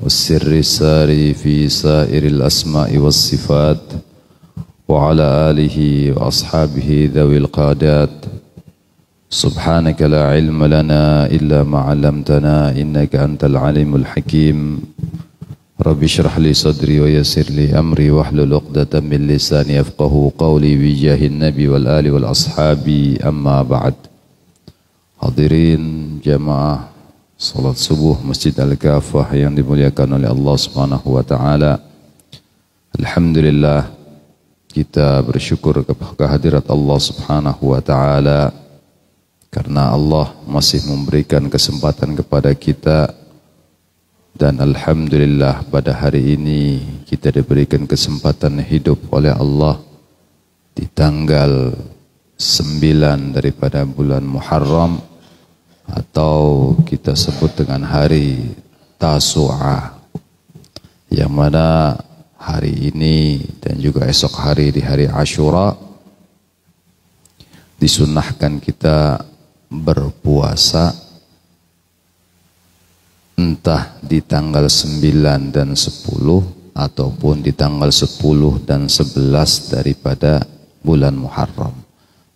والسر الساري في سائر الأسماء والصفات وعلى آله وأصحابه ذوي القادات سبحانك لا علم لنا إلا ما علمتنا إنك أنت العليم الحكيم رب اشرح لي صدري ويسر لي أمري واحلل عقدة من لساني يفقهوا قولي بجاه النبي والآل والأصحاب أما بعد. Hadirin jamaah salat subuh Masjid Al-Kafah yang dimuliakan oleh Allah Subhanahu wa taala. Alhamdulillah, kita bersyukur kepada kehadirat Allah Subhanahu wa taala karena Allah masih memberikan kesempatan kepada kita, dan alhamdulillah pada hari ini kita diberikan kesempatan hidup oleh Allah di tanggal 9 daripada bulan Muharram, atau kita sebut dengan hari Tasu'a, yang mana hari ini dan juga esok hari di hari Ashura disunnahkan kita berpuasa entah di tanggal 9 dan 10 ataupun di tanggal 10 dan 11 daripada bulan Muharram.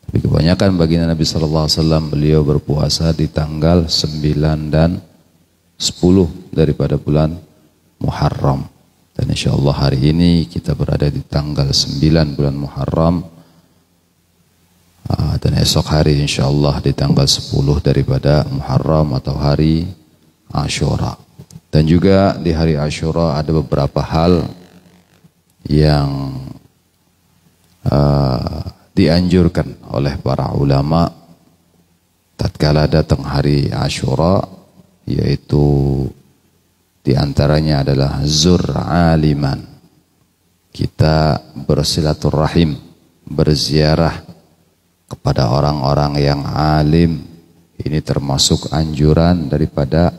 Tapi kebanyakan baginda Nabi SAW beliau berpuasa di tanggal 9 dan 10 daripada bulan Muharram. Dan insyaAllah hari ini kita berada di tanggal 9 bulan Muharram, dan esok hari insyaAllah di tanggal 10 daripada Muharram atau hari Ashura. Dan juga di hari Ashura ada beberapa hal yang dianjurkan oleh para ulama tatkala datang hari Ashura, yaitu diantaranya adalah zur aliman, kita bersilaturahim, berziarah kepada orang-orang yang alim. Ini termasuk anjuran daripada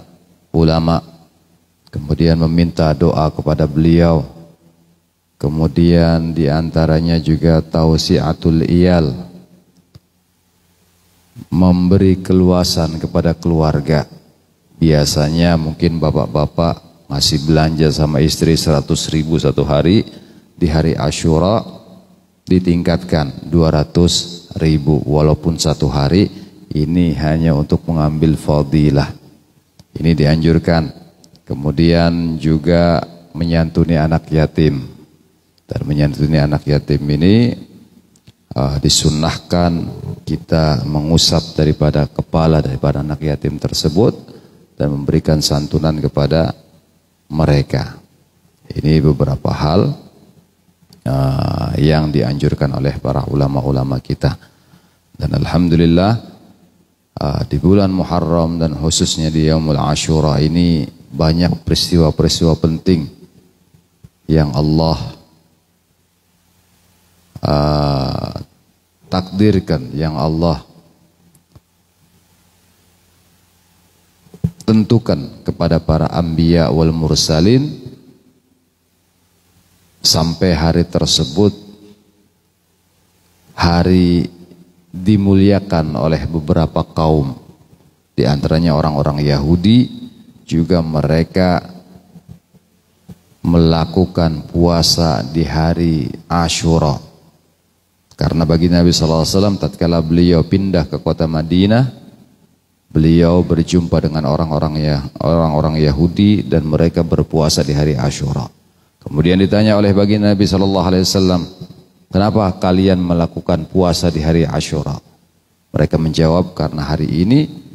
ulama. Kemudian meminta doa kepada beliau. Kemudian diantaranya juga tausiatul iyal, memberi keluasan kepada keluarga. Biasanya mungkin bapak-bapak masih belanja sama istri 100.000 satu hari. Di hari Ashura ditingkatkan 200.000, walaupun satu hari ini hanya untuk mengambil fadilah. Ini dianjurkan. Kemudian juga menyantuni anak yatim. Dan menyantuni anak yatim ini disunnahkan kita mengusap daripada kepala daripada anak yatim tersebut dan memberikan santunan kepada mereka. Ini beberapa hal yang dianjurkan oleh para ulama-ulama kita. Dan alhamdulillah di bulan Muharram dan khususnya di Yaumul Ashura ini banyak peristiwa-peristiwa penting yang Allah takdirkan, yang Allah tentukan kepada para anbiya wal mursalin, sampai hari tersebut hari dimuliakan oleh beberapa kaum, di antaranya orang-orang Yahudi. Juga mereka melakukan puasa di hari Ashura, karena bagi Nabi SAW tatkala beliau pindah ke kota Madinah, beliau berjumpa dengan orang-orang Yahudi dan mereka berpuasa di hari Ashura. Kemudian ditanya oleh baginda Nabi SAW, kenapa kalian melakukan puasa di hari Ashura? Mereka menjawab, karena hari ini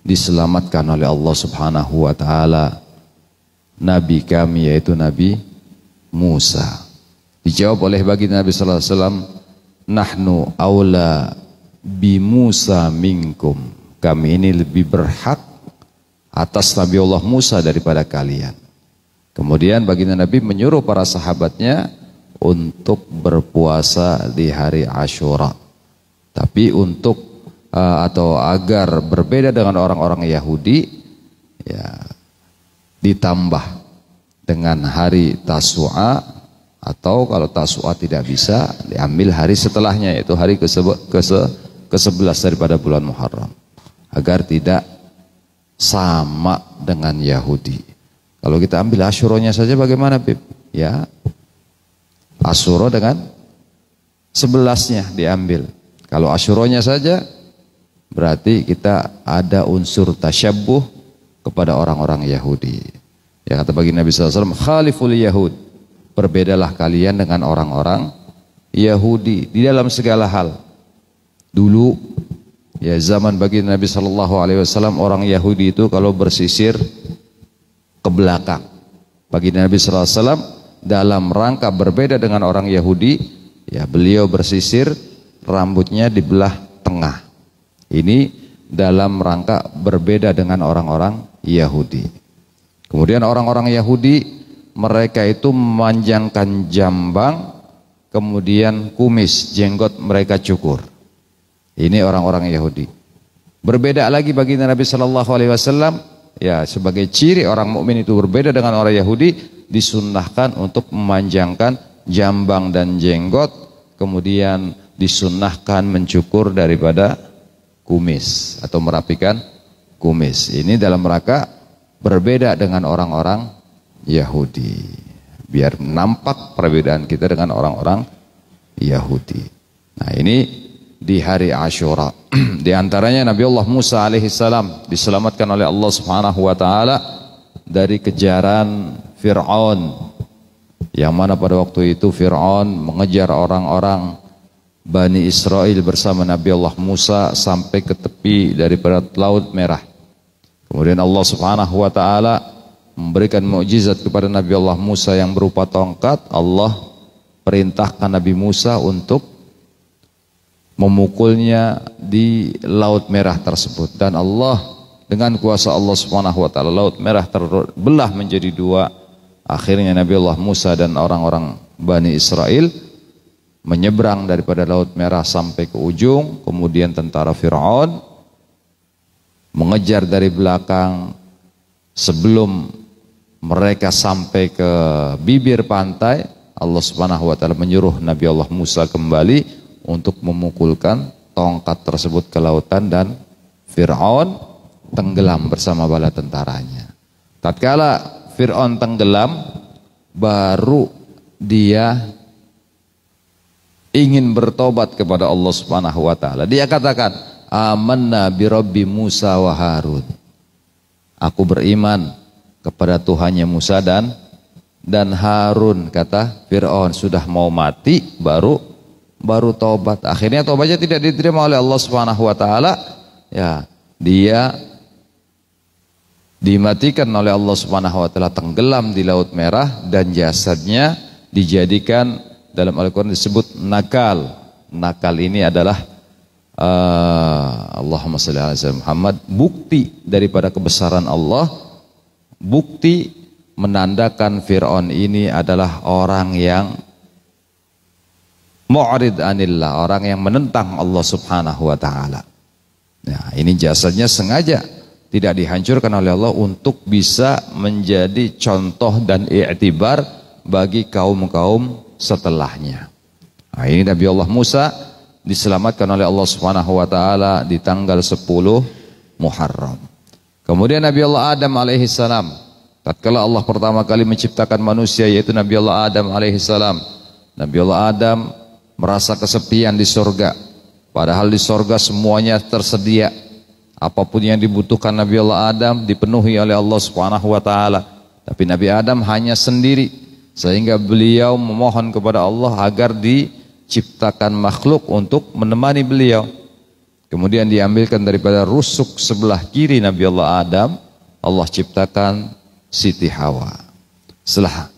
diselamatkan oleh Allah Subhanahu wa taala nabi kami, yaitu Nabi Musa. Dijawab oleh baginda Nabi sallallahu alaihi wasallam, nahnu aula bi Musa minkum, kami ini lebih berhak atas Nabi Allah Musa daripada kalian. Kemudian baginda Nabi menyuruh para sahabatnya untuk berpuasa di hari Ashura, tapi untuk atau agar berbeda dengan orang-orang Yahudi, ya, ditambah dengan hari Tasu'a, atau kalau Tasu'a tidak bisa diambil hari setelahnya, yaitu hari ke-11 daripada bulan Muharram, agar tidak sama dengan Yahudi. Kalau kita ambil Asyuranya saja bagaimana, Bib? Ya, Asyura dengan 11-nya diambil. Kalau Asyuranya saja, berarti kita ada unsur tasyabbuh kepada orang-orang Yahudi. Ya, kata baginda Nabi SAW, khaliful Yahud, berbedalah kalian dengan orang-orang Yahudi di dalam segala hal. Dulu, ya zaman baginda Nabi SAW, orang Yahudi itu kalau bersisir ke belakang. Baginda Nabi SAW dalam rangka berbeda dengan orang Yahudi, ya beliau bersisir rambutnya di belah tengah. Ini dalam rangka berbeda dengan orang-orang Yahudi. Kemudian orang-orang Yahudi, mereka itu memanjangkan jambang, kemudian kumis, jenggot mereka cukur. Ini orang-orang Yahudi. Berbeda lagi baginda Nabi SAW, ya sebagai ciri orang mukmin itu berbeda dengan orang Yahudi, disunnahkan untuk memanjangkan jambang dan jenggot, kemudian disunnahkan mencukur daripada kumis atau merapikan kumis. Ini dalam rangka berbeda dengan orang-orang Yahudi. Biar nampak perbedaan kita dengan orang-orang Yahudi. Nah, ini di hari Asyura. Di antaranya Nabi Allah Musa alaihissalam diselamatkan oleh Allah Subhanahu wa taala dari kejaran Fir'aun. Yang mana pada waktu itu Fir'aun mengejar orang-orang Bani Israel bersama Nabi Allah Musa sampai ke tepi daripada Laut Merah. Kemudian Allah Subhanahu wa taala memberikan mukjizat kepada Nabi Allah Musa yang berupa tongkat. Allah perintahkan Nabi Musa untuk memukulnya di Laut Merah tersebut, dan Allah dengan kuasa Allah Subhanahu wa taala Laut Merah terbelah menjadi dua. Akhirnya Nabi Allah Musa dan orang-orang Bani Israel menyeberang daripada Laut Merah sampai ke ujung. Kemudian tentara Fir'aun mengejar dari belakang. Sebelum mereka sampai ke bibir pantai, Allah Subhanahu wa taala menyuruh Nabi Allah Musa kembali untuk memukulkan tongkat tersebut ke lautan, dan Fir'aun tenggelam bersama bala tentaranya. Tatkala Fir'aun tenggelam, baru dia ingin bertobat kepada Allah Subhanahu wa taala. Dia katakan, amanna bi Rabbi Musa wa Harun. Aku beriman kepada Tuhannya Musa dan Harun. Kata Fir'aun, sudah mau mati baru taubat. Akhirnya taubatnya tidak diterima oleh Allah Subhanahu wa taala. Ya, dia dimatikan oleh Allah Subhanahu wa taala, tenggelam di Laut Merah, dan jasadnya dijadikan dalam Al-Qur'an disebut nakal. Nakal ini adalah Allahumma shalli ala Muhammad, bukti daripada kebesaran Allah, bukti menandakan Fir'aun ini adalah orang yang mu'rid anillah, orang yang menentang Allah Subhanahu wa taala. Nah, ini jasadnya sengaja tidak dihancurkan oleh Allah untuk bisa menjadi contoh dan i'tibar bagi kaum-kaum setelahnya. Nah, ini Nabi Allah Musa diselamatkan oleh Allah Subhanahu wa taala di tanggal 10 Muharram. Kemudian Nabi Allah Adam alaihissalam, tatkala Allah pertama kali menciptakan manusia, yaitu Nabi Allah Adam alaihissalam. Nabi Allah Adam merasa kesepian di surga, padahal di surga semuanya tersedia. Apapun yang dibutuhkan Nabi Allah Adam dipenuhi oleh Allah Subhanahu wa taala. Tapi Nabi Adam hanya sendiri, sehingga beliau memohon kepada Allah agar diciptakan makhluk untuk menemani beliau. Kemudian diambilkan daripada rusuk sebelah kiri Nabi Allah Adam, Allah ciptakan Siti Hawa. Setelah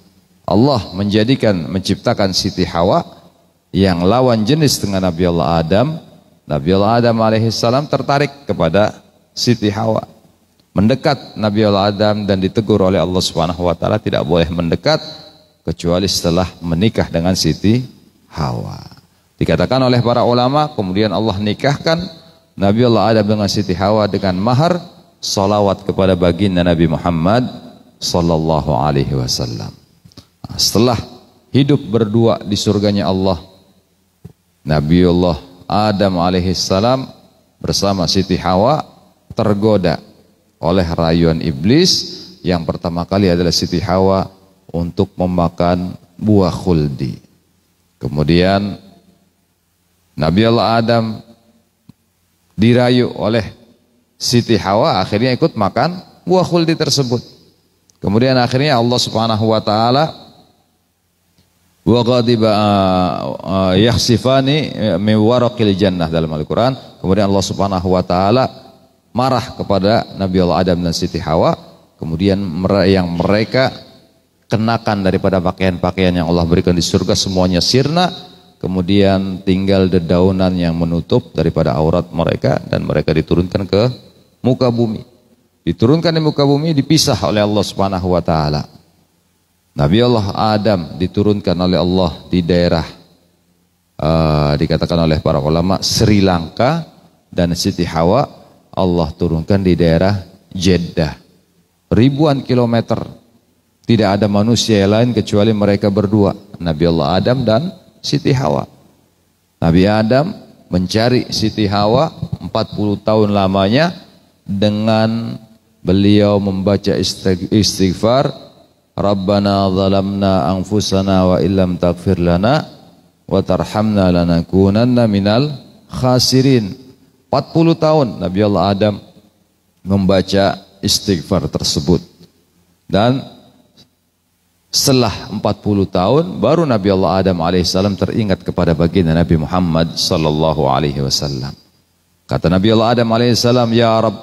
Allah menciptakan Siti Hawa yang lawan jenis dengan Nabi Allah Adam, Nabi Allah Adam alaihissalam tertarik kepada Siti Hawa, mendekat Nabi Allah Adam, dan ditegur oleh Allah Subhanahu wa taala tidak boleh mendekat kecuali setelah menikah dengan Siti Hawa. Dikatakan oleh para ulama, kemudian Allah nikahkan Nabi Allah Adam dengan Siti Hawa dengan mahar salawat kepada baginda Nabi Muhammad sallallahu alaihi wasallam. Setelah hidup berdua di surganya Allah, Nabi Allah Adam alaihissalam bersama Siti Hawa tergoda oleh rayuan iblis yang pertama kali adalah Siti Hawa untuk memakan buah khuldi. Kemudian Nabi Allah Adam dirayu oleh Siti Hawa, akhirnya ikut makan buah khuldi tersebut. Kemudian akhirnya Allah Subhanahu wa taala wa ghadiba yakhsifani min waraqil jannah dalam Al-Qur'an. Kemudian Allah Subhanahu wa taala marah kepada Nabi Allah Adam dan Siti Hawa. Kemudian yang mereka kenakan daripada pakaian-pakaian yang Allah berikan di surga semuanya sirna. Kemudian tinggal dedaunan yang menutup daripada aurat mereka, dan mereka diturunkan ke muka bumi. Diturunkan di muka bumi, dipisah oleh Allah Subhanahu wa taala. Nabi Allah Adam diturunkan oleh Allah di daerah dikatakan oleh para ulama Sri Lanka, dan Siti Hawa Allah turunkan di daerah Jeddah. Ribuan kilometer, tidak ada manusia yang lain kecuali mereka berdua, Nabi Allah Adam dan Siti Hawa. Nabi Adam mencari Siti Hawa 40 tahun lamanya dengan beliau membaca istighfar, Rabbana zalamna anfusana wa illam taghfir lana wa tarhamna lanakunanna minal khasirin. 40 tahun Nabi Allah Adam membaca istighfar tersebut. Dan setelah 40 tahun baru Nabi Allah Adam alaihissalam teringat kepada baginda Nabi Muhammad sallallahu alaihi wasallam. Kata Nabi Allah Adam alaihissalam, ya Rabb,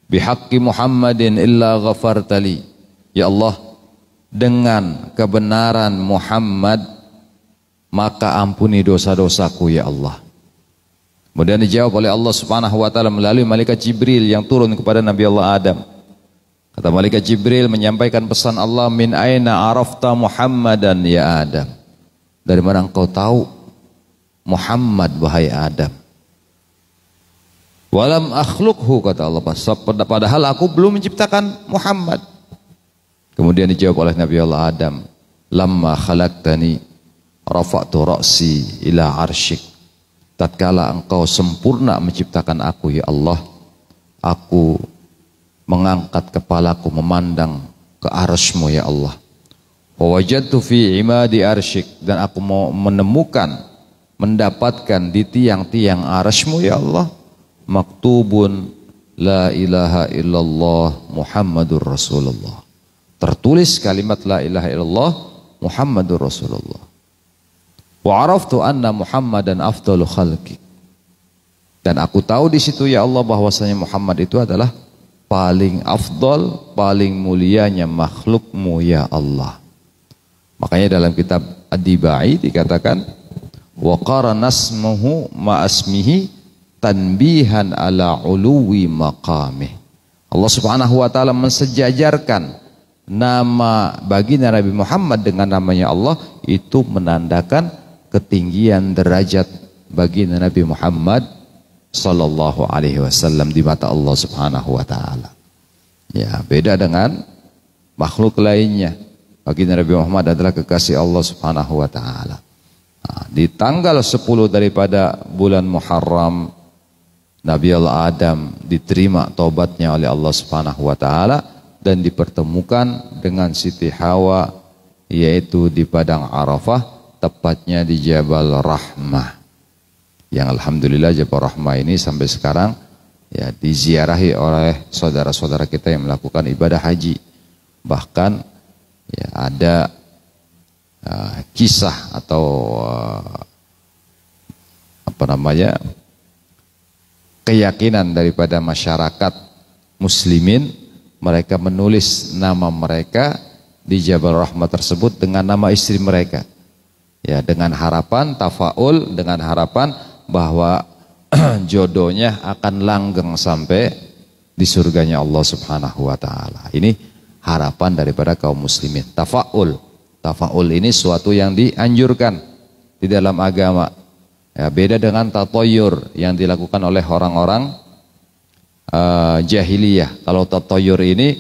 bihaqqi Muhammadin illa ghafartali. Ya Allah, dengan kebenaran Muhammad maka ampuni dosa-dosaku ya Allah. Kemudian dijawab oleh Allah Subhanahu wa taala melalui malaikat Jibril yang turun kepada Nabi Allah Adam. Kata malaikat Jibril menyampaikan pesan Allah, min aina arafta Muhammadan ya Adam. Dari mana engkau tahu Muhammad wahai Adam? Walam akhluqhu, kata Allah, padahal aku belum menciptakan Muhammad. Kemudian dijawab oleh Nabi Allah Adam, lamma khalaqtani rafa'tu ra'si ila arsyik. Tatkala engkau sempurna menciptakan aku ya Allah, aku mengangkat kepalaku memandang ke arsy-Mu ya Allah. Wa wajadtu fi imadi arsyik, dan aku mau mendapatkan di tiang-tiang arsy-Mu ya Allah, maktubun la ilaha illallah Muhammadur Rasulullah. Tertulis kalimat la ilaha illallah Muhammadur Rasulullah. Wa araftu anna Muhammadan afdalu khalqi. Dan aku tahu di situ ya Allah bahwasanya Muhammad itu adalah paling afdal, paling mulianya makhlukmu ya Allah. Makanya dalam kitab Ad-Dibai dikatakan wa qarana asmuhu ma asmihi tanbihan ala uluwi maqamih. Allah Subhanahu wa taala mensejajarkan nama baginda Nabi Muhammad dengan namanya Allah, itu menandakan ketinggian derajat baginda Nabi Muhammad sallallahu alaihi wasallam di mata Allah Subhanahu wa taala. Ya, beda dengan makhluk lainnya. Baginda Nabi Muhammad adalah kekasih Allah Subhanahu wa taala. Nah, di tanggal 10 daripada bulan Muharram, Nabi Allah Adam diterima taubatnya oleh Allah Subhanahu wa taala dan dipertemukan dengan Siti Hawa, yaitu di padang Arafah, tepatnya di Jabal Rahmah. Yang alhamdulillah Jabal Rahmah ini sampai sekarang ya diziarahi oleh saudara-saudara kita yang melakukan ibadah haji. Bahkan ya ada kisah atau keyakinan daripada masyarakat muslimin, mereka menulis nama mereka di Jabal Rahmah tersebut dengan nama istri mereka. Ya, dengan harapan tafaul, dengan harapan bahwa jodohnya akan langgeng sampai di surganya Allah Subhanahu wa taala. Ini harapan daripada kaum muslimin. Tafaul. Tafaul ini suatu yang dianjurkan di dalam agama. Ya, beda dengan tatoyur yang dilakukan oleh orang-orang jahiliyah. Kalau tatoyur ini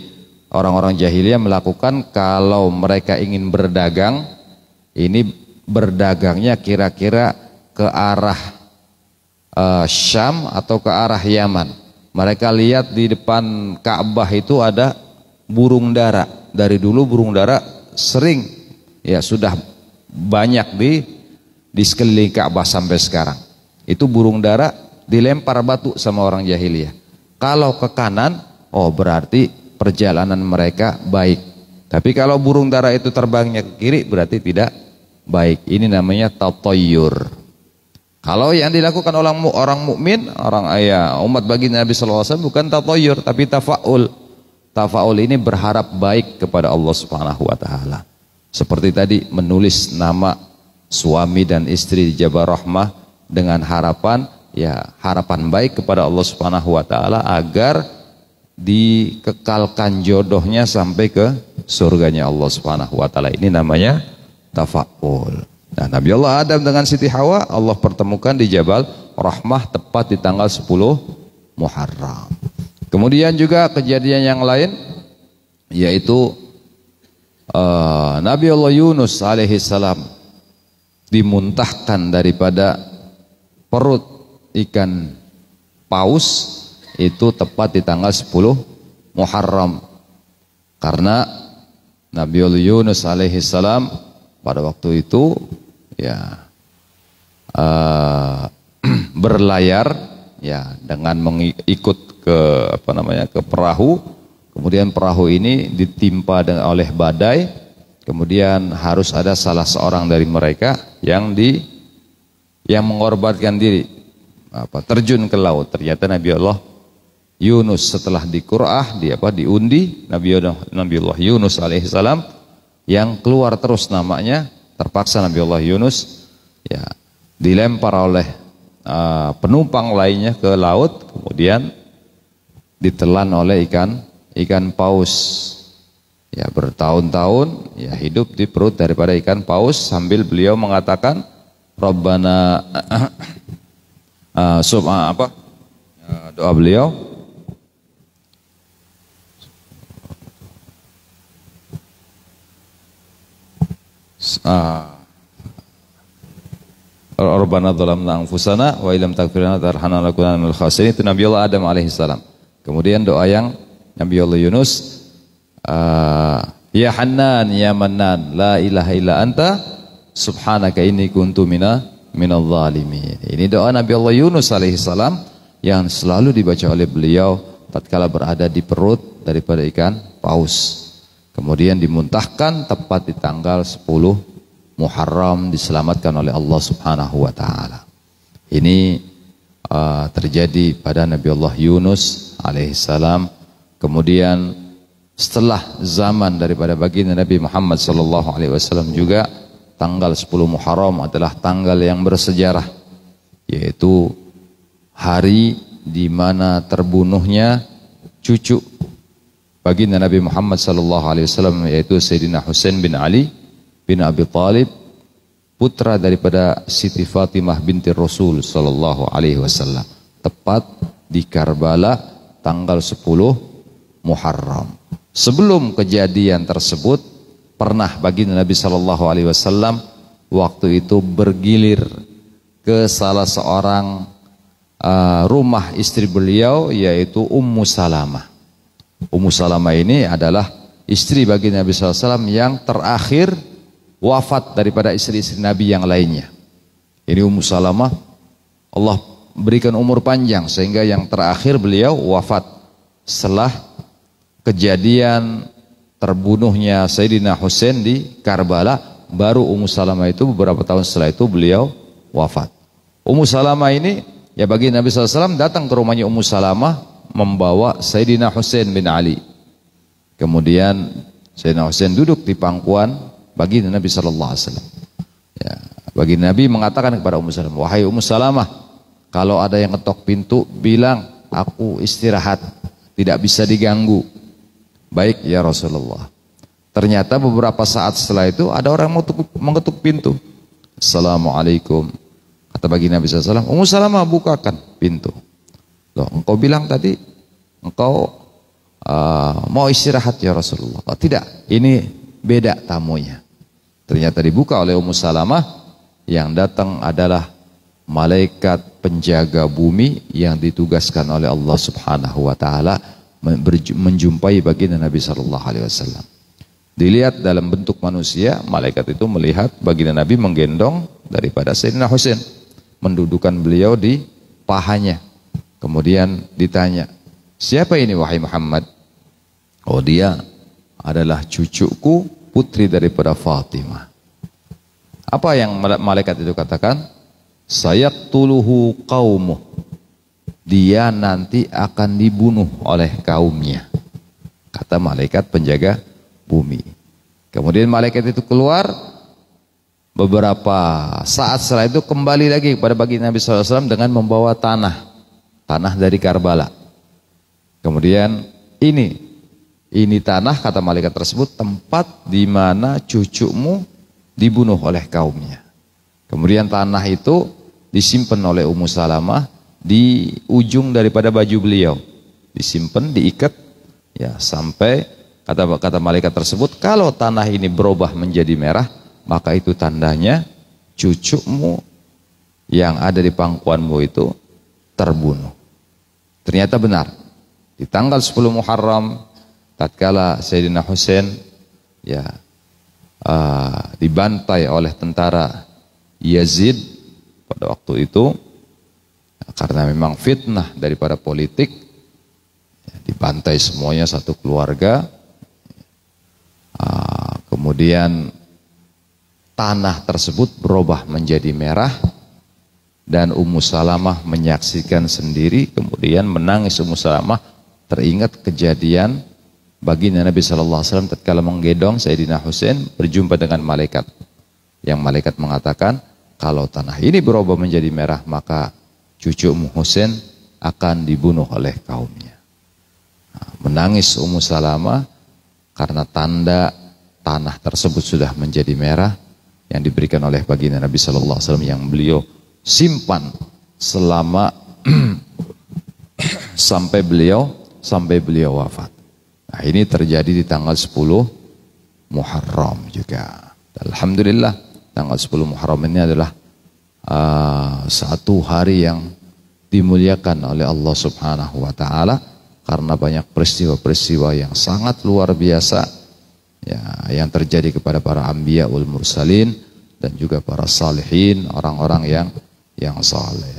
orang-orang jahiliyah melakukan kalau mereka ingin berdagang, ini berdagangnya kira-kira ke arah Syam atau ke arah Yaman. Mereka lihat di depan Ka'bah itu ada burung dara. Dari dulu burung dara sering ya sudah banyak di sekeliling Ka'bah sampai sekarang. Itu burung dara dilempar batu sama orang jahiliyah. Kalau ke kanan, oh berarti perjalanan mereka baik. Tapi kalau burung dara itu terbangnya ke kiri berarti tidak baik. Ini namanya tatayyur. Kalau yang dilakukan orang mukmin, orang umat baginda Nabi sallallahu alaihi wasallam bukan tatayyur tapi tafaul. Tafaul ini berharap baik kepada Allah Subhanahu wa taala. Seperti tadi menulis nama suami dan istri di Jabal Rahmah dengan harapan baik kepada Allah Subhanahu wa taala agar dikekalkan jodohnya sampai ke surganya Allah Subhanahu wa taala. Ini namanya tafaul. Nah, Nabi Allah Adam dengan Siti Hawa Allah pertemukan di Jabal Rahmah tepat di tanggal 10 Muharram. Kemudian juga kejadian yang lain yaitu Nabi Allah Yunus alaihi salam dimuntahkan daripada perut ikan paus itu tepat di tanggal 10 Muharram. Karena Nabi Allah Yunus alaihi salam pada waktu itu berlayar dengan mengikut ke perahu. Kemudian perahu ini ditimpa oleh badai. Kemudian harus ada salah seorang dari mereka yang mengorbankan diri terjun ke laut. Ternyata Nabi Allah Yunus setelah diundi Nabi Allah Yunus alaihissalam yang keluar terus namanya, terpaksa Nabi Allah Yunus dilempar oleh penumpang lainnya ke laut, kemudian ditelan oleh ikan paus. Bertahun-tahun hidup di perut daripada ikan paus sambil beliau mengatakan Rabbana doa beliau Rabbana dhalamna anfusana wa illam taghfir lana tarhamna lanakunanna minal khasirin. Itu Nabi Allah Adam alaihissalam. Kemudian doa yang Nabi Allah Yunus, ya Hannan ya Mannan la ilaha illa anta subhanaka inni kuntu minal zalimin. Ini doa Nabi Allah Yunus alaihissalam yang selalu dibaca oleh beliau tatkala berada di perut daripada ikan paus. Kemudian dimuntahkan tepat di tanggal 10 Muharram, diselamatkan oleh Allah Subhanahu wa taala. Ini terjadi pada Nabi Allah Yunus alaihissalam. Kemudian setelah zaman daripada baginda Nabi Muhammad sallallahu alaihi wasallam juga tanggal 10 Muharram adalah tanggal yang bersejarah, yaitu hari di mana terbunuhnya cucu baginda Nabi Muhammad sallallahu alaihi wasallam, yaitu Sayyidina Husain bin Ali bin Abi Thalib, putra daripada Siti Fatimah binti Rasul sallallahu alaihi wasallam, tepat di Karbala tanggal 10 Muharram. Sebelum kejadian tersebut pernah baginda Nabi sallallahu alaihi wasallam waktu itu bergilir ke salah seorang rumah istri beliau, yaitu Ummu Salamah. Ummu Salamah ini adalah istri baginda Nabi sallallahu alaihi wasallam yang terakhir wafat daripada istri-istri Nabi yang lainnya. Ini Ummu Salamah, Allah berikan umur panjang sehingga yang terakhir beliau wafat setelah kejadian terbunuhnya Sayyidina Husain di Karbala. Baru Ummu Salamah itu beberapa tahun setelah itu beliau wafat. Ummu Salamah ini baginda Nabi sallallahu alaihi wasallam datang ke rumahnya Ummu Salamah membawa Sayyidina Husain bin Ali. Kemudian Sayyidina Husain duduk di pangkuan baginda Nabi sallallahu alaihi wasallam. Baginda Nabi mengatakan kepada Ummu Salamah, "Wahai Ummu Salamah, kalau ada yang ketok pintu bilang aku istirahat, tidak bisa diganggu." "Baik ya Rasulullah." Ternyata beberapa saat setelah itu ada orang mengetuk pintu. "Assalamualaikum." Kata baginda Nabi sallallahu alaihi wasallam, "Ummu Salamah, bukakan pintu." "Loh, engkau bilang tadi engkau mau istirahat ya Rasulullah." "Oh, tidak, ini beda tamunya." Ternyata dibuka oleh Ummu Salamah, yang datang adalah malaikat penjaga bumi yang ditugaskan oleh Allah Subhanahu wa taala menjumpai baginda Nabi Shallallahu Alaihi Wasallam. Dilihat dalam bentuk manusia, malaikat itu melihat baginda Nabi menggendong daripada Sayyidina Husain, mendudukan beliau di pahanya. Kemudian ditanya, siapa ini wahai Muhammad? Oh, dia adalah cucuku, putri daripada Fatimah. Apa yang malaikat itu katakan? Sayaqtuluhu qaumuh. Dia nanti akan dibunuh oleh kaumnya, kata malaikat penjaga bumi. Kemudian malaikat itu keluar, beberapa saat setelah itu kembali lagi kepada baginda Nabi SAW dengan membawa tanah dari Karbala. Kemudian ini tanah, kata malaikat tersebut, tempat di mana cucumu dibunuh oleh kaumnya. Kemudian tanah itu disimpan oleh Ummu Salamah di ujung daripada baju beliau, disimpan, diikat, ya, sampai kata malaikat tersebut, kalau tanah ini berubah menjadi merah, maka itu tandanya cucumu yang ada di pangkuanmu itu terbunuh. Ternyata benar. Di tanggal 10 Muharram, tatkala Sayyidina Husain dibantai oleh tentara Yazid pada waktu itu, karena memang fitnah daripada politik, dibantai semuanya satu keluarga. Kemudian tanah tersebut berubah menjadi merah dan Ummu Salamah menyaksikan sendiri, kemudian menangis. Ummu Salamah teringat kejadian baginda Nabi SAW tatkala menggendong Sayyidina Husain berjumpa dengan malaikat, yang malaikat mengatakan, kalau tanah ini berubah menjadi merah, maka cucumu Husain akan dibunuh oleh kaumnya. Menangis Ummu Salamah karena tanda tanah tersebut sudah menjadi merah yang diberikan oleh baginda Nabi SAW yang beliau simpan selama sampai beliau wafat. Nah, ini terjadi di tanggal 10 Muharram juga. Alhamdulillah, tanggal 10 Muharram ini adalah satu hari yang dimuliakan oleh Allah Subhanahu wa Ta'ala, karena banyak peristiwa-peristiwa yang sangat luar biasa ya, yang terjadi kepada para anbiya wal mursalin dan juga para salihin, orang-orang yang saleh.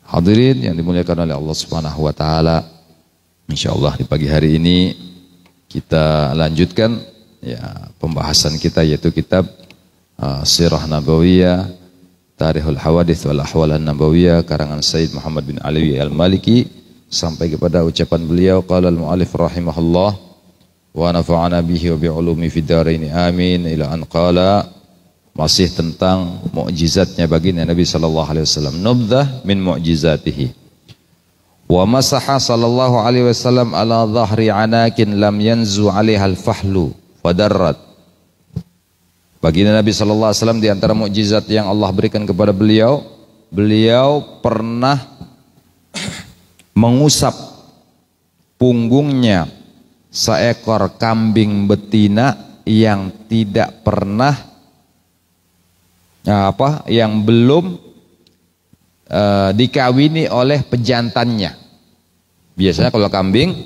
Hadirin yang dimuliakan oleh Allah Subhanahu wa Ta'ala, insyaallah di pagi hari ini kita lanjutkan ya pembahasan kita, yaitu kitab Sirah Nabawiyah, Tarikhul Hawadits wal Ahwal An-Nabawiyah, karangan Sayyid Muhammad bin Ali Al-Maliki, sampai kepada ucapan beliau, qala al-mu'allif rahimahullah wa nafa'ana bihi wa bi'ulumi fid dharain amin, ila an qala, masih tentang mukjizatnya baginda Nabi sallallahu alaihi wasallam. Nubdhah min mu'jizatihi. Wa masaha sallallahu alaihi wasallam ala dhahri anakin lam yanzu 'alaiha al-fahlu fadarrat. Baginda Nabi sallallahu alaihi wasallam, di antara mukjizat yang Allah berikan kepada beliau, beliau pernah mengusap punggungnya seekor kambing betina yang tidak pernah yang belum dikawini oleh pejantannya. Biasanya kalau kambing,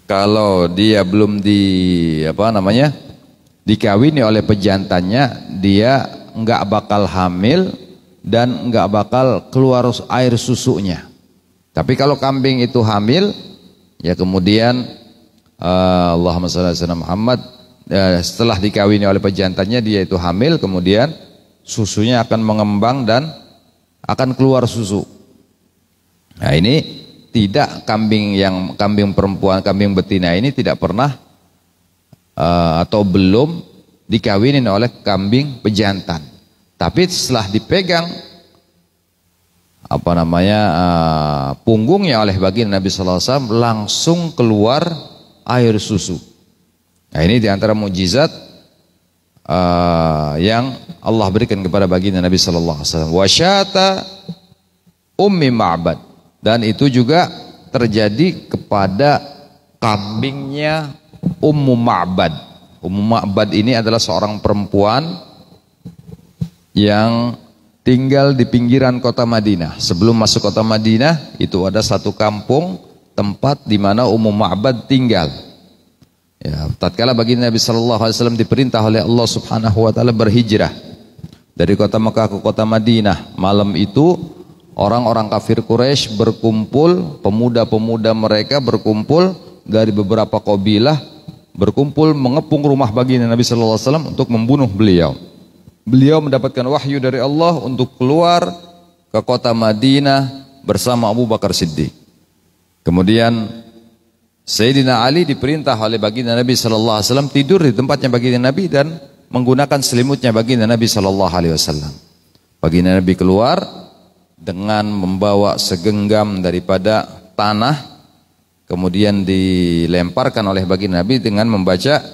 kalau dia belum dikawini oleh pejantannya, dia nggak bakal hamil dan nggak bakal keluar air susunya. Tapi kalau kambing itu hamil, ya kemudian Allahumma shalli ala Muhammad, setelah dikawini oleh pejantannya dia itu hamil, kemudian susunya akan mengembang dan akan keluar susu. Nah, ini tidak kambing perempuan, kambing betina ini tidak pernah atau belum dikawinin oleh kambing pejantan. Tapi setelah dipegang punggungnya oleh baginda Nabi sallallahu alaihi wasallam, langsung keluar air susu. Nah, ini diantara mukjizat yang Allah berikan kepada baginda Nabi sallallahu alaihi wasallam. Wasyata ummi Ma'bad, dan itu juga terjadi kepada kambingnya Ummu Ma'bad. Ummu Ma'bad ini adalah seorang perempuan yang tinggal di pinggiran kota Madinah. Sebelum masuk kota Madinah, itu ada satu kampung tempat di mana Ummu Ma'bad tinggal. Ya, tatkala baginda Nabi sallallahu alaihi wasallam diperintah oleh Allah Subhanahu wa taala berhijrah dari kota Mekah ke kota Madinah. Malam itu orang-orang kafir Quraisy berkumpul, pemuda-pemuda mereka berkumpul dari beberapa kabilah, berkumpul mengepung rumah baginda Nabi sallallahu alaihi wasallam untuk membunuh beliau. Beliau mendapatkan wahyu dari Allah untuk keluar ke kota Madinah bersama Abu Bakar Siddiq. Kemudian Sayyidina Ali diperintah oleh baginda Nabi sallallahu alaihi wasallam tidur di tempatnya baginda Nabi dan menggunakan selimutnya baginda Nabi sallallahu alaihi wasallam. Baginda Nabi keluar dengan membawa segenggam daripada tanah, kemudian dilemparkan oleh baginda Nabi dengan membaca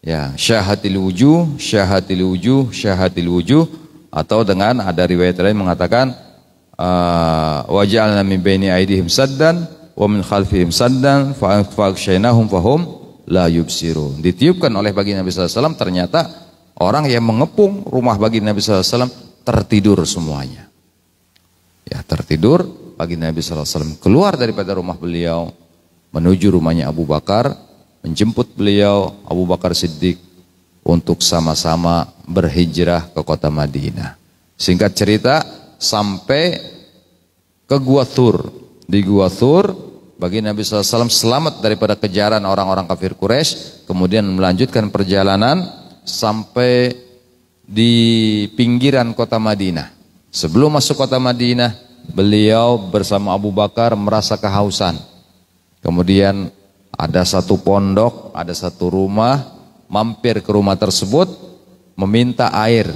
ya, syahatil wujuh, syahatil wujuh, syahatil wujuh, atau dengan ada riwayat lain mengatakan waja'alna min baini aydihim saddan wa min khalfihim saddan fa'aghshaynahum fahum la yubsirun. Ditiupkan oleh baginda Nabi sallallahu alaihi wasallam, ternyata orang yang mengepung rumah baginda Nabi sallallahu alaihi wasallam tertidur semuanya. Ya, tertidur. Baginda Nabi sallallahu alaihi wasallam keluar daripada rumah beliau menuju rumahnya Abu Bakar, menjemput beliau Abu Bakar Siddiq untuk sama-sama berhijrah ke kota Madinah. Singkat cerita, sampai ke Gua Thur. Di Gua Thur, baginda Nabi SAW selamat daripada kejaran orang-orang kafir Quraisy, kemudian melanjutkan perjalanan sampai di pinggiran kota Madinah. Sebelum masuk kota Madinah, beliau bersama Abu Bakar merasa kehausan. Kemudian ada satu pondok, ada satu rumah, mampir ke rumah tersebut, meminta air.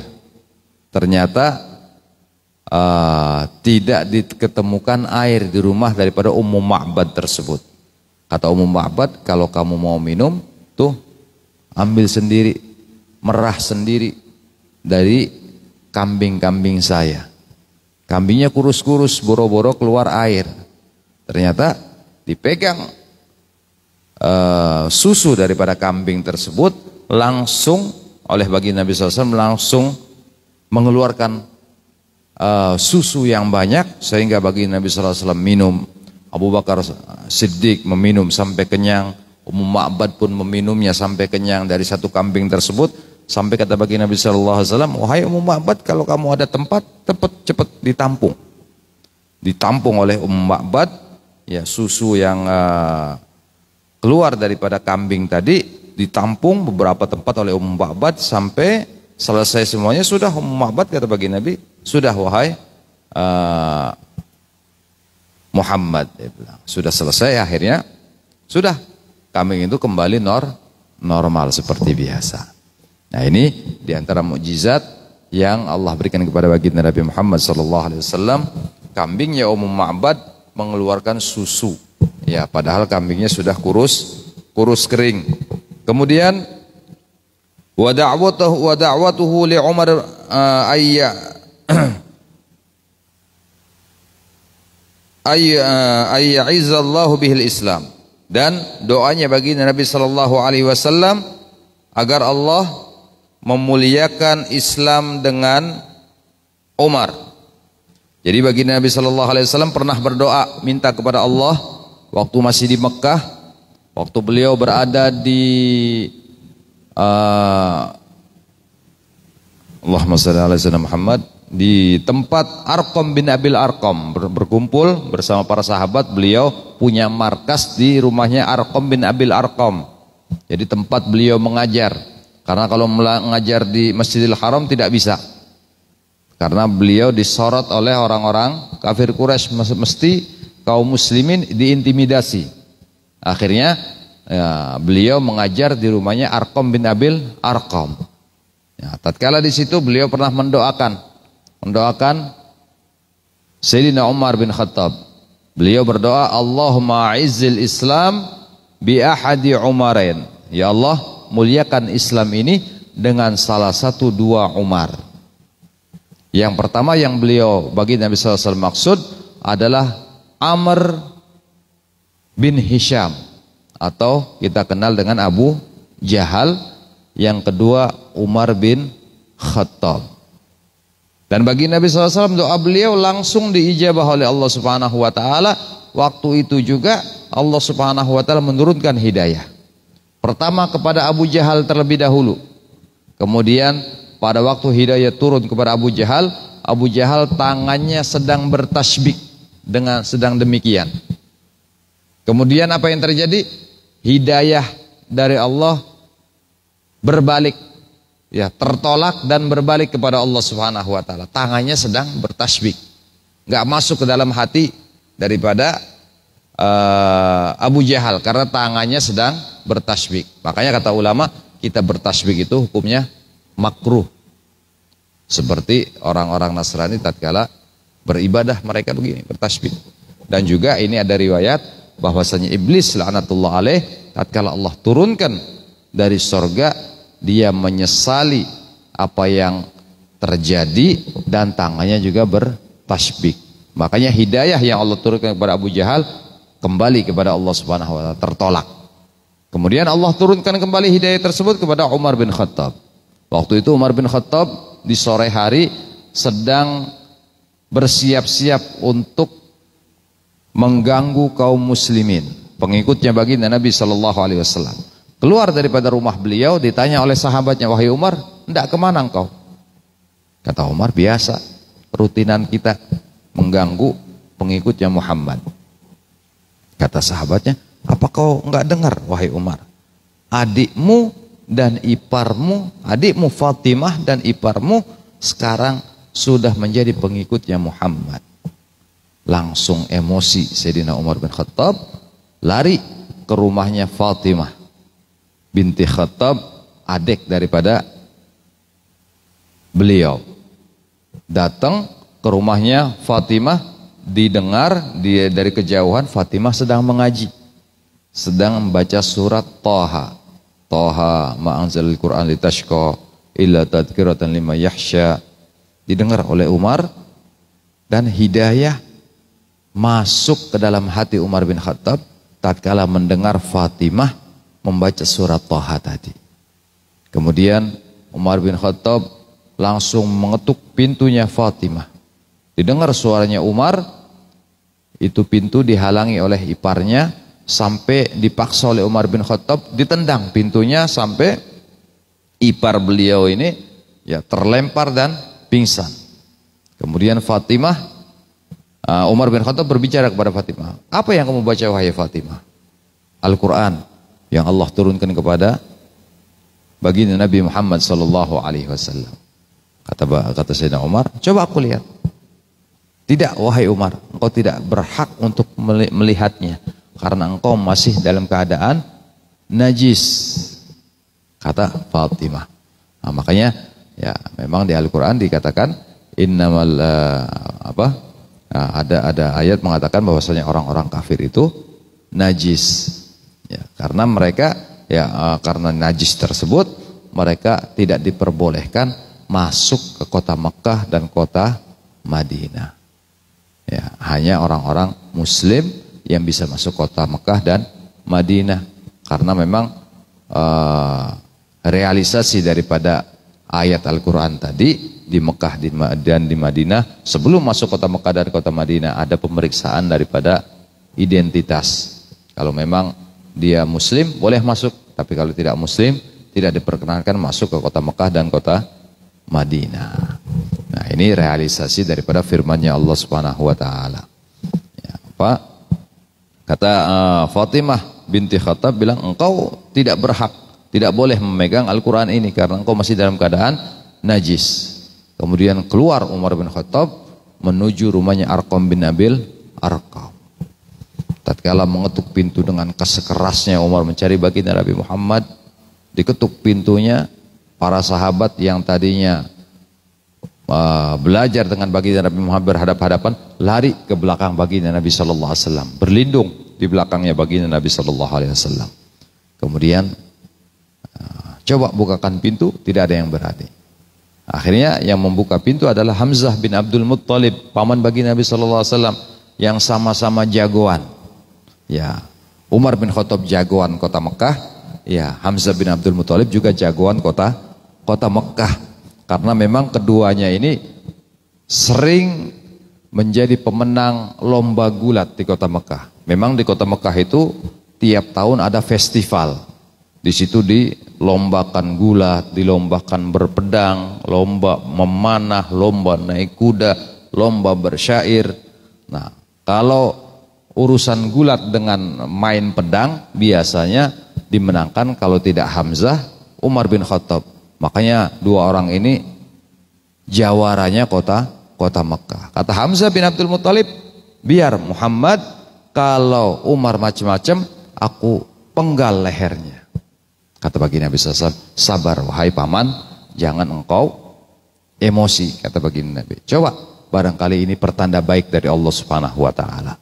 Ternyata tidak diketemukan air di rumah daripada Ummu Ma'bad tersebut. Kata Ummu Ma'bad, kalau kamu mau minum, tuh ambil sendiri, merah sendiri dari kambing-kambing saya. Kambingnya kurus-kurus, boro-boro keluar air. Ternyata dipegang susu daripada kambing tersebut, langsung oleh baginda Nabi SAW langsung mengeluarkan susu yang banyak, sehingga baginda Nabi SAW minum. Abu Bakar Siddiq meminum sampai kenyang, Ummu Ma'bad pun meminumnya sampai kenyang dari satu kambing tersebut, sampai kata baginda Nabi SAW, wahai Ummu Ma'bad, kalau kamu ada tempat, cepat ditampung. Ditampung oleh Ummu Ma'bad, ya, susu yang keluar daripada kambing tadi ditampung beberapa tempat oleh Ummu Ma'bad sampai selesai semuanya. Sudah Ummu Ma'bad, kata baginda Nabi, sudah wahai Muhammad, dia bilang, sudah selesai. Akhirnya sudah, kambing itu kembali normal seperti biasa. Nah, ini diantara mukjizat yang Allah berikan kepada baginda Nabi Muhammad SAW. Kambingnya Ummu Ma'bad mengeluarkan susu. Ya, padahal kambingnya sudah kurus kering. Kemudian wa da'watuhu li Umar ayya'izallahu bihil Islam, dan doanya bagi Nabi sallallahu alaihi wasallam agar Allah memuliakan Islam dengan Umar. Jadi bagi Nabi sallallahu alaihi wasallam pernah berdoa minta kepada Allah waktu masih di Mekah, waktu beliau berada di Allahumma shalli ala sayyidina Muhammad, di tempat Arqam bin Abil Arqam, berkumpul bersama para sahabat. Beliau punya markas di rumahnya Arqam bin Abil Arqam, jadi tempat beliau mengajar. Karena kalau mengajar di Masjidil Haram tidak bisa, karena beliau disorot oleh orang-orang kafir Quraisy, mesti kaum muslimin diintimidasi. Akhirnya ya, beliau mengajar di rumahnya Arqam bin Abil Arqam. Ya, tatkala di situ beliau pernah mendoakan Sayyidina Umar bin Khattab. Beliau berdoa, Allahumma izzil Islam bi ahadi Umarain. Ya Allah, muliakan Islam ini dengan salah satu dua Umar. Yang pertama yang beliau bagi Nabi SAW maksud adalah Amr bin Hisham, atau kita kenal dengan Abu Jahal. Yang kedua Umar bin Khattab. Dan bagi Nabi SAW doa beliau langsung diijabah oleh Allah Subhanahu wa taala. Waktu itu juga Allah Subhanahu wa taala menurunkan hidayah. Pertama kepada Abu Jahal terlebih dahulu. Kemudian pada waktu hidayah turun kepada Abu Jahal tangannya sedang bertasbih dengan sedang demikian. Kemudian apa yang terjadi? Hidayah dari Allah berbalik, ya, tertolak dan berbalik kepada Allah Subhanahu wa taala. Tangannya sedang bertasbih. Enggak masuk ke dalam hati daripada Abu Jahal karena tangannya sedang bertasbih. Makanya kata ulama, kita bertasbih itu hukumnya makruh. Seperti orang-orang Nasrani tatkala beribadah mereka begini, bertasbih. Dan juga ini ada riwayat bahwasanya iblis laknatullah alaih tatkala Allah turunkan dari sorga, dia menyesali apa yang terjadi dan tangannya juga bertasbih. Makanya hidayah yang Allah turunkan kepada Abu Jahal kembali kepada Allah Subhanahu wa taala, tertolak. Kemudian Allah turunkan kembali hidayah tersebut kepada Umar bin Khattab. Waktu itu Umar bin Khattab di sore hari sedang bersiap-siap untuk mengganggu kaum muslimin, pengikutnya baginda Nabi sallallahu alaihi wasallam. Keluar daripada rumah beliau, ditanya oleh sahabatnya, "Wahai Umar, hendak kemana engkau?" Kata Umar, "Biasa, rutinan kita mengganggu pengikutnya Muhammad." Kata sahabatnya, "Apa kau enggak dengar, wahai Umar? Adikmu dan iparmu, adikmu Fatimah dan iparmu sekarang sudah menjadi pengikutnya Muhammad." Langsung emosi Sayyidina Umar bin Khattab, lari ke rumahnya Fatimah binti Khattab, adik daripada beliau. Datang ke rumahnya Fatimah, didengar dari kejauhan Fatimah sedang mengaji, sedang membaca surat Thaha. Thaha ma anzalal Qur'an litashqa illa tadhkiratan liman yakhsha. Didengar oleh Umar dan hidayah masuk ke dalam hati Umar bin Khattab tatkala mendengar Fatimah membaca surat Thaha tadi. Kemudian Umar bin Khattab langsung mengetuk pintunya Fatimah. Didengar suaranya Umar, itu pintu dihalangi oleh iparnya sampai dipaksa oleh Umar bin Khattab ditendang pintunya sampai ipar beliau ini ya terlempar dan pingsan. Kemudian Umar bin Khattab berbicara kepada Fatimah, "Apa yang kamu baca wahai Fatimah?" "Al-Quran yang Allah turunkan kepada baginda Nabi Muhammad sallallahu alaihi wasallam." Kata Sayyidina Umar, "Coba aku lihat." "Tidak wahai Umar, engkau tidak berhak untuk melihatnya karena engkau masih dalam keadaan najis," kata Fatimah. Nah, makanya ya memang di Al-Quran dikatakan innamal ada ayat mengatakan bahwasanya orang-orang kafir itu najis. Ya, karena mereka karena najis tersebut mereka tidak diperbolehkan masuk ke kota Mekah dan kota Madinah. Ya, hanya orang-orang Muslim yang bisa masuk kota Mekah dan Madinah karena memang realisasi daripada ayat Al-Quran tadi di Mekah dan di Madinah, sebelum masuk kota Mekah dan kota Madinah ada pemeriksaan daripada identitas. Kalau memang dia Muslim boleh masuk, tapi kalau tidak Muslim tidak diperkenankan masuk ke kota Mekah dan kota Madinah. Nah, ini realisasi daripada firman-Nya Allah Subhanahu wa taala. Ya, kata Fatimah binti Khattab bilang, "Engkau tidak berhak, tidak boleh memegang Al-Quran ini karena engkau masih dalam keadaan najis." Kemudian keluar Umar bin Khattab menuju rumahnya Arqam bin Abil Arqam. Tatkala mengetuk pintu dengan kesekerasnya Umar mencari baginda Nabi Muhammad, diketuk pintunya, para sahabat yang tadinya belajar dengan baginda Nabi Muhammad berhadap-hadapan lari ke belakang baginda Nabi sallallahu alaihi wasallam, berlindung di belakangnya baginda Nabi sallallahu alaihi wasallam. Kemudian coba bukakan pintu, tidak ada yang berani. Akhirnya yang membuka pintu adalah Hamzah bin Abdul Muttalib, paman baginda Nabi sallallahu alaihi wasallam yang sama-sama jagoan. Ya, Umar bin Khattab jagoan kota Mekah, ya Hamzah bin Abdul Muttalib juga jagoan kota Mekah. Karena memang keduanya ini sering menjadi pemenang lomba gulat di kota Mekah. Memang di kota Mekah itu tiap tahun ada festival. Di situ dilombakan gulat, dilombakan berpedang, lomba memanah, lomba naik kuda, lomba bersyair. Nah, kalau urusan gulat dengan main pedang biasanya dimenangkan kalau tidak Hamzah, Umar bin Khattab. Makanya dua orang ini jawaranya kota Mekah. Kata Hamzah bin Abdul Muttalib, biar Muhammad, kalau Umar macam-macam, aku penggal lehernya. Kata baginda Nabi SAW, sabar wahai paman, jangan engkau emosi, kata baginda Nabi. Coba, barangkali ini pertanda baik dari Allah Subhanahu wa Ta'ala.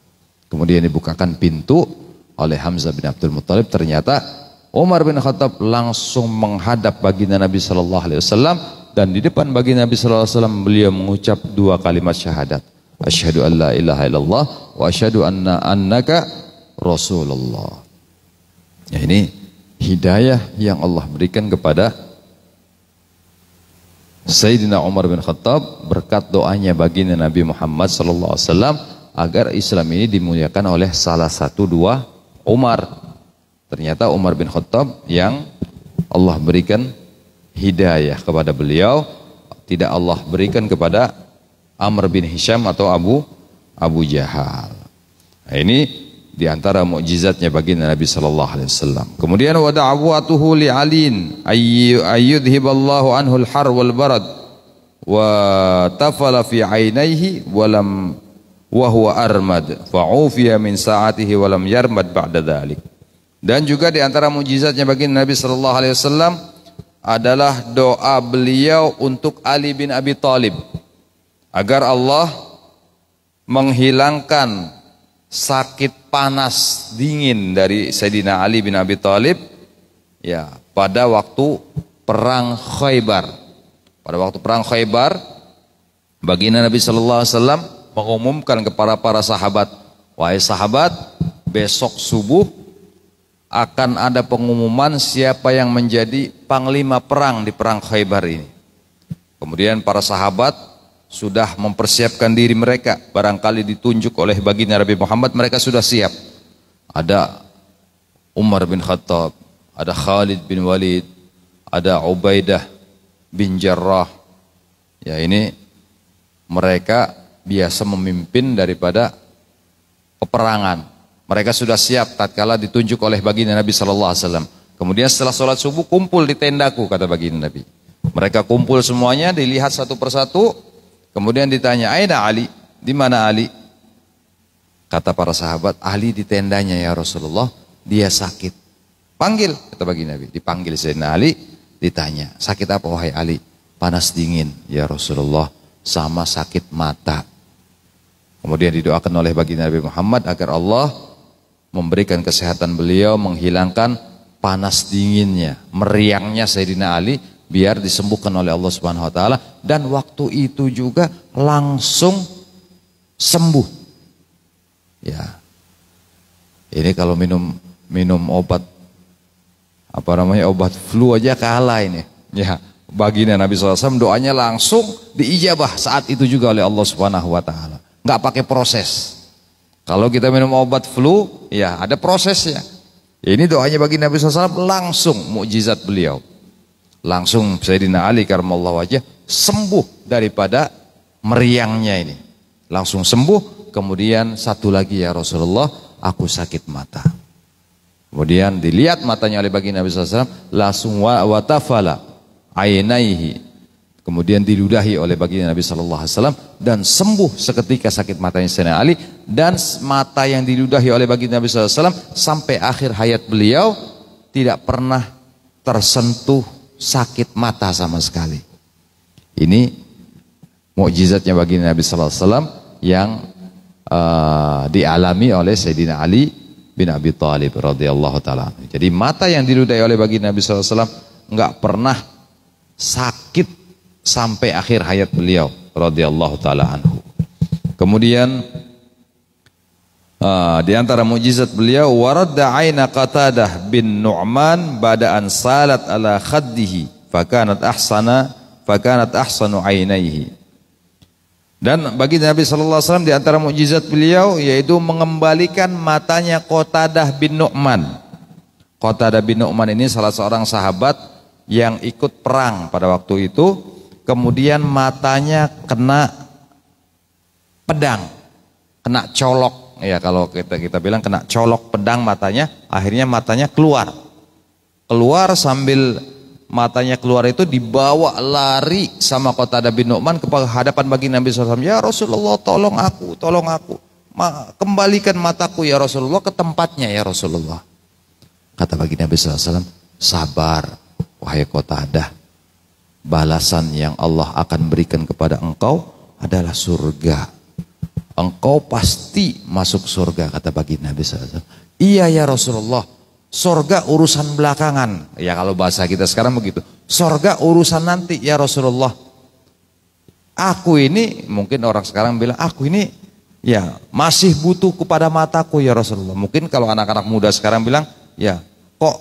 Kemudian dibukakan pintu oleh Hamzah bin Abdul Muttalib, ternyata Umar bin Khattab langsung menghadap baginda Nabi SAW, dan di depan baginda Nabi SAW beliau mengucap dua kalimat syahadat. Asyhadu an la ilaha illallah wa asyhadu annaka Rasulullah. Ya, ini hidayah yang Allah berikan kepada Sayyidina Umar bin Khattab berkat doanya baginda Nabi Muhammad SAW agar Islam ini dimuliakan oleh salah satu dua Umar. Ternyata Umar bin Khattab yang Allah berikan hidayah kepada beliau, tidak Allah berikan kepada Amr bin Hisham atau Abu Jahal. Nah, ini diantara mukjizatnya baginda Nabi sallallahu alaihi wasallam. Kemudian wa da'watuhu li alin ayyudhiballahu anhu al-har wal barad wa tafala fi ainaihi wa lam wa huwa armad fa'ufiya min sa'atihi wa lam yarmad ba'da dhalik. Dan juga diantara mukjizatnya baginda Nabi sallallahu alaihi wasallam adalah doa beliau untuk Ali bin Abi Thalib agar Allah menghilangkan sakit panas dingin dari Sayyidina Ali bin Abi Thalib ya pada waktu perang Khaybar. Pada waktu perang Khaybar baginda Nabi sallallahu alaihi wasallam mengumumkan kepada para sahabat, wahai sahabat, besok subuh akan ada pengumuman siapa yang menjadi panglima perang di perang Khaybar ini. Kemudian para sahabat sudah mempersiapkan diri mereka, barangkali ditunjuk oleh baginda Nabi Muhammad, mereka sudah siap. Ada Umar bin Khattab, ada Khalid bin Walid, ada Ubaidah bin Jarrah. Ya, ini mereka biasa memimpin daripada peperangan. Mereka sudah siap tatkala ditunjuk oleh baginda Nabi sallallahu alaihi wasallam. Kemudian setelah sholat subuh kumpul di tendaku, kata baginda Nabi. Mereka kumpul semuanya, dilihat satu persatu, kemudian ditanya, "Aina Ali? Di mana Ali?" Kata para sahabat, "Ali di tendanya ya Rasulullah, dia sakit." Panggil, kata baginda Nabi. Dipanggil Sayyidina Ali, ditanya, "Sakit apa wahai Ali?" "Panas dingin ya Rasulullah, sama sakit mata." Kemudian didoakan oleh baginda Nabi Muhammad agar Allah memberikan kesehatan beliau, menghilangkan panas dinginnya, meriangnya Sayyidina Ali, biar disembuhkan oleh Allah Subhanahu wa taala, dan waktu itu juga langsung sembuh. Ya. Ini kalau minum obat obat flu aja kalah ini. Ya, baginda Nabi SAW doanya langsung diijabah saat itu juga oleh Allah Subhanahu wa taala. Enggak pakai proses. Kalau kita minum obat flu, ya ada prosesnya. Ini doanya bagi Nabi SAW langsung mukjizat beliau. Langsung Sayyidina Ali karramallahu wajhah sembuh daripada meriangnya ini. Langsung sembuh. Kemudian satu lagi, ya Rasulullah, aku sakit mata. Kemudian dilihat matanya oleh baginda Nabi SAW, langsung watafala ainaihi. Kemudian diludahi oleh baginda Nabi SAW dan sembuh seketika sakit matanya Sayyidina Ali, dan mata yang diludahi oleh baginda Nabi SAW sampai akhir hayat beliau tidak pernah tersentuh sakit mata sama sekali. Ini mukjizatnya baginda Nabi SAW yang dialami oleh Sayyidina Ali bin Abi Thalib radhiyallahu taala. Jadi mata yang diludahi oleh baginda Nabi SAW enggak pernah sakit sampai akhir hayat beliau radhiyallahu taala anhu. Kemudian di antara mukjizat beliau, waradda aina Qatadah bin Nu'man ba'da an salat ala khaddihi fakanat ahsanu ainaihi. Dan bagi Nabi sallallahu alaihi wasallam di antara mukjizat beliau yaitu mengembalikan matanya Qatadah bin Nu'man. Qatadah bin Nu'man ini salah seorang sahabat yang ikut perang pada waktu itu, kemudian matanya kena pedang, kena colok. Ya kalau kita bilang kena colok pedang matanya, akhirnya matanya keluar. Keluar sambil matanya keluar itu dibawa lari sama Qatadah bin Nu'man ke hadapan baginda Nabi SAW. Ya Rasulullah, tolong aku, kembalikan mataku ya Rasulullah ke tempatnya ya Rasulullah. Kata baginda Nabi SAW, sabar wahai Qatadah, balasan yang Allah akan berikan kepada engkau adalah surga. Engkau pasti masuk surga, kata baginda Nabi SAW. Iya ya Rasulullah, surga urusan belakangan. Ya kalau bahasa kita sekarang begitu. Surga urusan nanti ya Rasulullah. Aku ini, mungkin orang sekarang bilang, aku ini ya masih butuh kepada mataku ya Rasulullah. Mungkin kalau anak-anak muda sekarang bilang, ya kok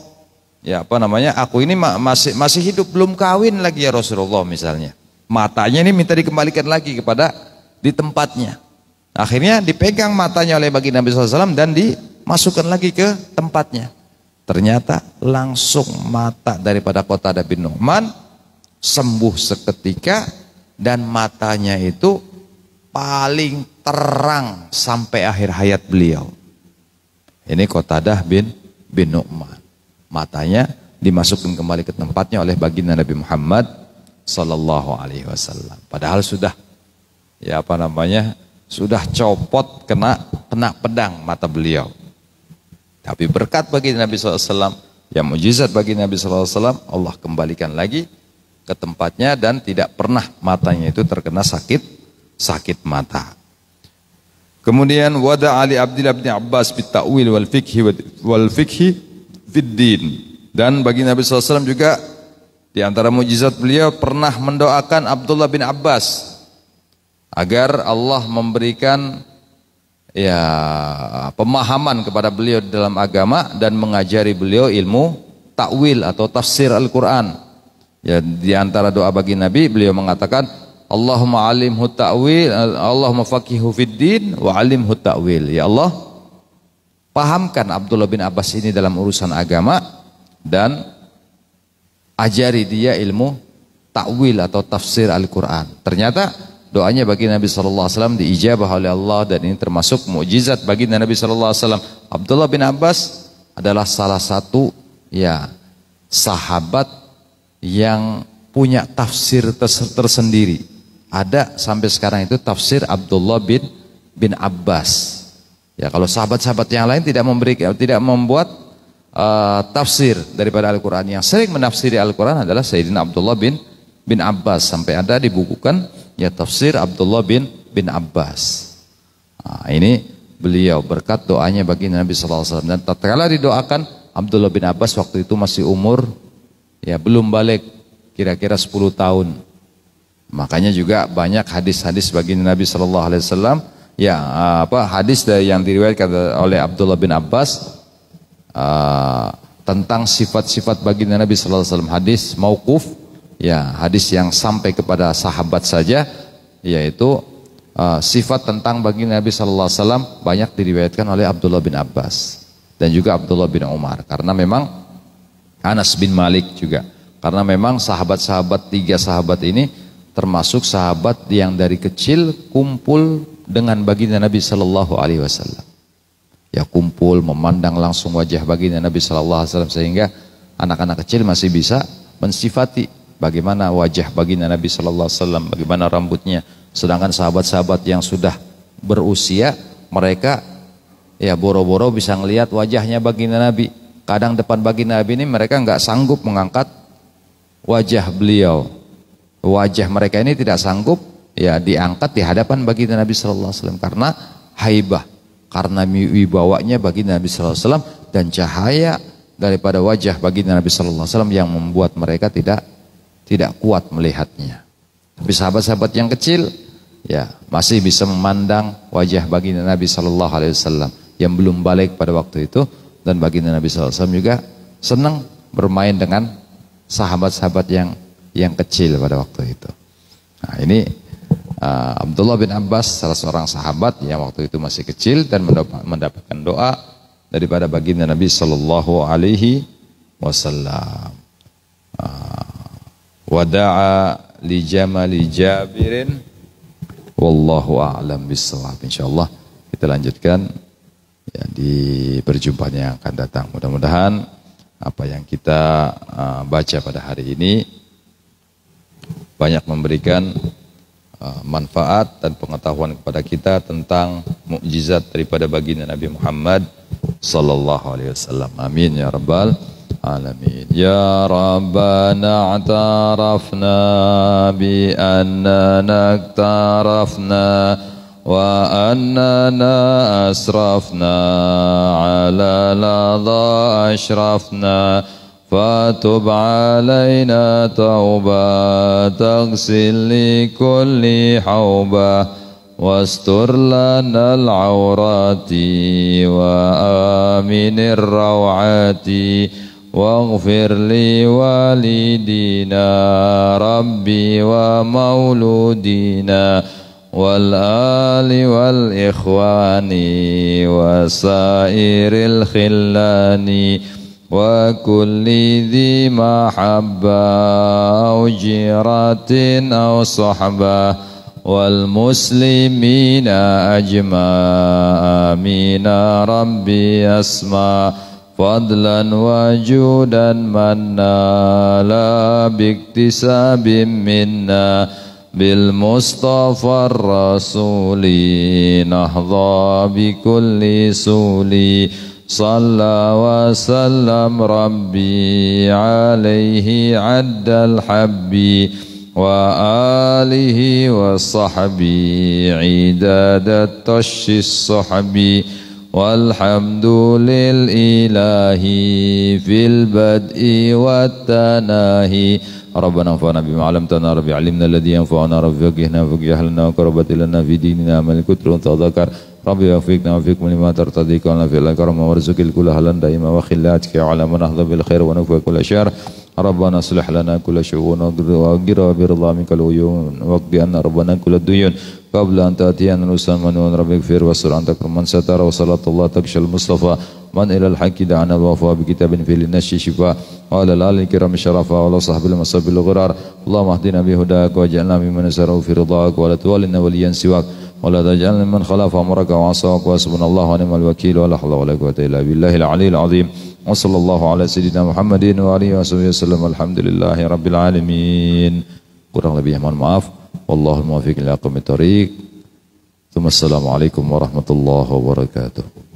ya apa namanya, aku ini masih hidup belum kawin lagi ya Rasulullah misalnya. Matanya ini minta dikembalikan lagi kepada di tempatnya. Akhirnya dipegang matanya oleh baginda Nabi SAW dan dimasukkan lagi ke tempatnya. Ternyata langsung mata daripada Qatadah bin Nu'man sembuh seketika dan matanya itu paling terang sampai akhir hayat beliau. Ini Qatadah bin Nu'man. Matanya dimasukkan kembali ke tempatnya oleh baginda Nabi Muhammad sallallahu alaihi wasallam. Padahal sudah ya apa namanya? Sudah copot kena pedang mata beliau. Tapi berkat bagi Nabi SAW, yang mujizat bagi Nabi SAW, Allah kembalikan lagi ke tempatnya dan tidak pernah matanya itu terkena sakit mata. Kemudian wada Ali Abdillah bin Abbas bit ta'wil wal fikhi fid din. Dan bagi Nabi SAW juga di antara mujizat beliau pernah mendoakan Abdullah bin Abbas agar Allah memberikan ya pemahaman kepada beliau dalam agama dan mengajari beliau ilmu takwil atau tafsir Al-Quran. Ya, di antara doa bagi Nabi beliau mengatakan Allahumma alimhu ta'wil, Allahumma faqihu fid din wa alimhu ta'wil. Ya Allah, pahamkan Abdullah bin Abbas ini dalam urusan agama dan ajari dia ilmu takwil atau tafsir Al-Quran. Ternyata doanya bagi Nabi SAW diijabah oleh Allah dan ini termasuk mukjizat bagi Nabi SAW. Abdullah bin Abbas adalah salah satu ya sahabat yang punya tafsir tersendiri. Ada sampai sekarang itu tafsir Abdullah bin Abbas. Ya kalau sahabat-sahabat yang lain tidak membuat tafsir daripada Al-Quran. Yang sering menafsiri Al-Quran adalah Sayyidina Abdullah bin Abbas, sampai ada dibukukan ya tafsir Abdullah bin Abbas. Nah, ini beliau berkat doanya bagi Nabi SAW. Dan tatkala didoakan Abdullah bin Abbas waktu itu masih umur ya belum balik, kira-kira 10 tahun. Makanya juga banyak hadis-hadis bagi Nabi SAW ya hadis yang diriwayatkan oleh Abdullah bin Abbas tentang sifat-sifat bagi Nabi SAW. Hadis mauquf, ya hadis yang sampai kepada sahabat saja, yaitu sifat tentang baginda Nabi SAW banyak diriwayatkan oleh Abdullah bin Abbas dan juga Abdullah bin Umar. Karena memang Anas bin Malik juga, karena memang sahabat-sahabat, 3 sahabat ini termasuk sahabat yang dari kecil kumpul dengan baginda Nabi SAW. Ya kumpul memandang langsung wajah baginda Nabi SAW sehingga anak-anak kecil masih bisa mensifati bagaimana wajah baginda Nabi SAW, bagaimana rambutnya. Sedangkan sahabat-sahabat yang sudah berusia, mereka ya boro-boro bisa ngelihat wajahnya baginda Nabi. Kadang depan baginda Nabi ini mereka nggak sanggup mengangkat wajah beliau. Wajah mereka ini tidak sanggup ya diangkat di hadapan baginda Nabi SAW karena haibah, karena wibawanya baginda Nabi SAW dan cahaya daripada wajah baginda Nabi SAW yang membuat mereka tidak kuat melihatnya. Tapi sahabat-sahabat yang kecil ya masih bisa memandang wajah baginda Nabi SAW yang belum balik pada waktu itu, dan baginda Nabi SAW juga senang bermain dengan sahabat-sahabat yang kecil pada waktu itu. Nah ini Abdullah bin Abbas, salah seorang sahabat yang waktu itu masih kecil dan mendapatkan doa daripada baginda Nabi Sallallahu Alaihi Wasallam. Wada'a li jamali Jabirin, wallahu a'lam bissawab. Insyaallah kita lanjutkan ya, di perjumpaan yang akan datang. Mudah-mudahan apa yang kita baca pada hari ini banyak memberikan manfaat dan pengetahuan kepada kita tentang mukjizat daripada baginda Nabi Muhammad sallallahu alaihi wasallam. Amin ya rabbal alamin. Ya rabbana a'tarafna bi annana iktarafna wa annana asrafna ala ladha ashrafna fatub alaina tauba taghsil li kulli hauba wastur lana al-awrati wa aminir rawati waghfir li walidina rabbi wa mauludina wal ali wal ikhwani wa sairil khillani wa kulli dhi mahabba aw jiratin aw sahbah wal muslimina ajma amina rabbi asma fadlan wa judan manna la biktisabim minna bil mustafa rasuli nahdha bi kulli suli salla wa sallam rabbi alaihi addal habbi wa alihi wa sahbi idadat tashis sahbi walhamdu lil ilahi fil bad'i wat tanahi ربنا انفعنا بما علمتنا ربي علمنا الذي ينفعنا ربي فقهنا فقه لنا وقربت لنا في ديننا من الكتر وتذكر ربي وفقنا وفقكم لما ترتضي كلنا في الكرم وارزق الكل هلا دائما وخلاتك على من نهض بالخير ونكفى كل شر ربنا اصلح لنا كل شؤون واغفر برضا منك العيون واقضي عنا ربنا كل الديون قبل أن تأتينا الرسل من ربك اغفر واستر أنت من ستر وصلاة الله تكشى المصطفى من إلى الحق دعنا الوفاء بكتاب في للنشي شفاء وعلى الآل الكرام الشرفاء وعلى صحب المصاب الغرار اللهم اهدنا بهداك واجعلنا ممن يسره في رضاك ولا تولنا وليا سواك ولا تجعلنا من خلاف أمرك وعصاك وحسبنا الله ونعم الوكيل ولا حول ولا قوة إلا بالله العلي العظيم وصلى الله على سيدنا محمد وآله وصحبه وسلم الحمد لله رب العالمين. Kurang lebih mohon maaf. Wallahul muwaffiq ila aqwamit thoriq. Assalamualaikum warahmatullahi wabarakatuh.